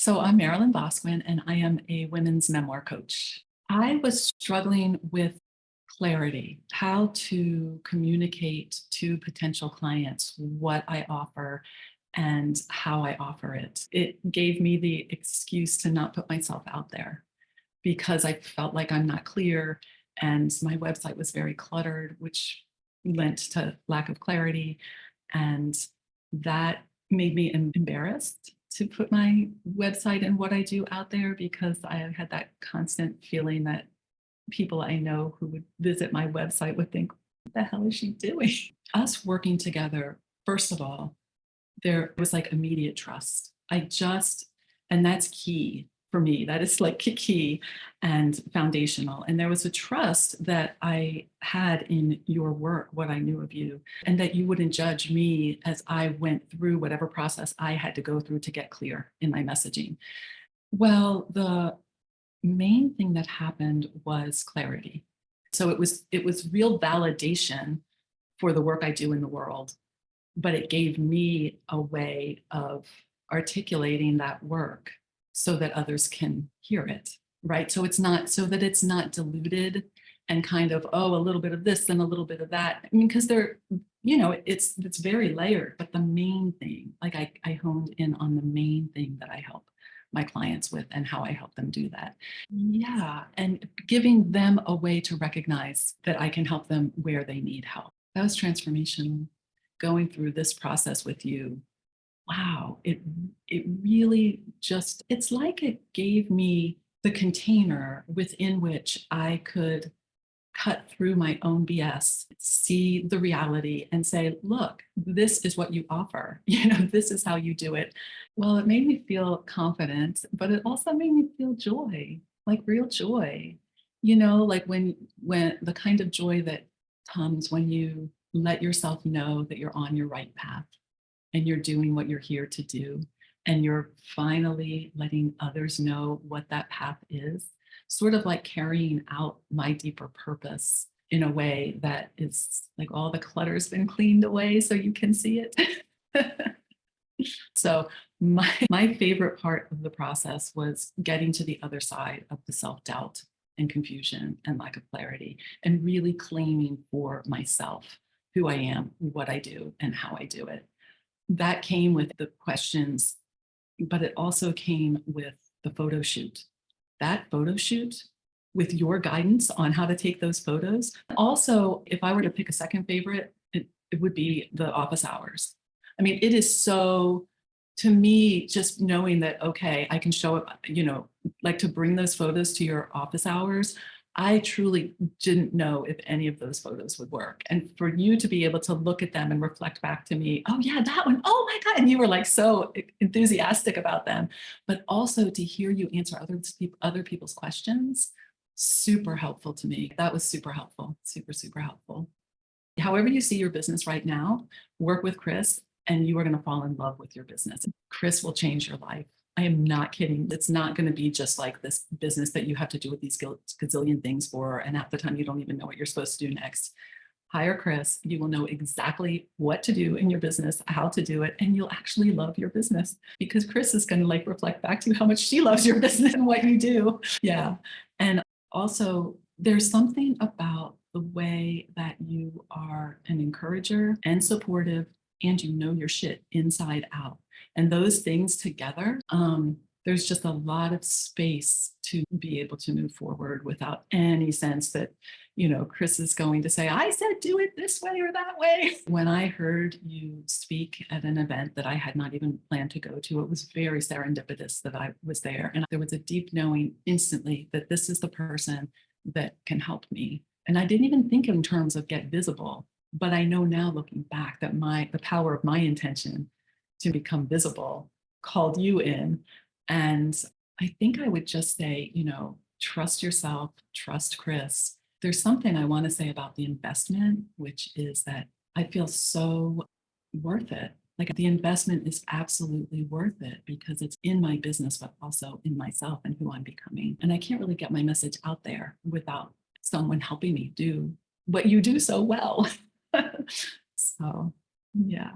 So I'm Marilyn Bosquin, and I am a women's memoir coach. I was struggling with clarity, how to communicate to potential clients what I offer and how I offer it. It gave me the excuse to not put myself out there because I felt like I'm not clear, and my website was very cluttered, which lent to lack of clarity. And that made me embarrassed to put my website and what I do out there, because I had that constant feeling that people I know who would visit my website would think, what the hell is she doing? Us working together, first of all, there was like immediate trust. And that's key for me. That is like key and foundational. And there was a trust that I had in your work, what I knew of you, and that you wouldn't judge me as I went through whatever process I had to go through to get clear in my messaging. Well, the main thing that happened was clarity. So it was real validation for the work I do in the world, but it gave me a way of articulating that work so that others can hear it, right? So it's not diluted and kind of, oh, a little bit of this and a little bit of that. I mean, because it's very layered, but the main thing, like I honed in on the main thing that I help my clients with and how I help them do that. Yeah, and giving them a way to recognize that I can help them where they need help. That was transformational. Going through this process with you, wow, it really just, it's like it gave me the container within which I could cut through my own BS, see the reality and say, look, this is what you offer. This is how you do it. Well, it made me feel confident, but it also made me feel joy, like real joy. Like when the kind of joy that comes when you let yourself know that you're on your right path and you're doing what you're here to do, and you're finally letting others know what that path is, sort of like carrying out my deeper purpose in a way that is like all the clutter's been cleaned away so you can see it. So my favorite part of the process was getting to the other side of the self-doubt and confusion and lack of clarity, and really claiming for myself who I am, what I do, and how I do it. That came with the questions, but it also came with the photo shoot. That photo shoot with your guidance on how to take those photos. Also, if I were to pick a second favorite, it would be the office hours. I mean, it is so, to me, just knowing that, okay, I can show up, like to bring those photos to your office hours. I truly didn't know if any of those photos would work. And for you to be able to look at them and reflect back to me, oh yeah, that one, oh my God. And you were like so enthusiastic about them, but also to hear you answer other people's questions, super helpful to me. That was super helpful, super, super helpful. However you see your business right now, work with Kris and you are going to fall in love with your business. Kris will change your life. I am not kidding. It's not going to be just like this business that you have to do with these gazillion things for, and half the time you don't even know what you're supposed to do next. Hire Kris. You will know exactly what to do in your business, how to do it, and you'll actually love your business, because Kris is going to like reflect back to you how much she loves your business and what you do. Yeah. And also, there's something about the way that you are an encourager and supportive, and you know your shit inside out. And those things together, there's just a lot of space to be able to move forward without any sense that, Kris is going to say, I said, do it this way or that way. When I heard you speak at an event that I had not even planned to go to, it was very serendipitous that I was there. And there was a deep knowing instantly that this is the person that can help me. And I didn't even think in terms of get visible, but I know now, looking back, that the power of my intention to become visible called you in. And I think I would just say, trust yourself, trust Kris. There's something I want to say about the investment, which is that I feel so worth it. Like the investment is absolutely worth it because it's in my business, but also in myself and who I'm becoming. And I can't really get my message out there without someone helping me do what you do so well. So, yeah.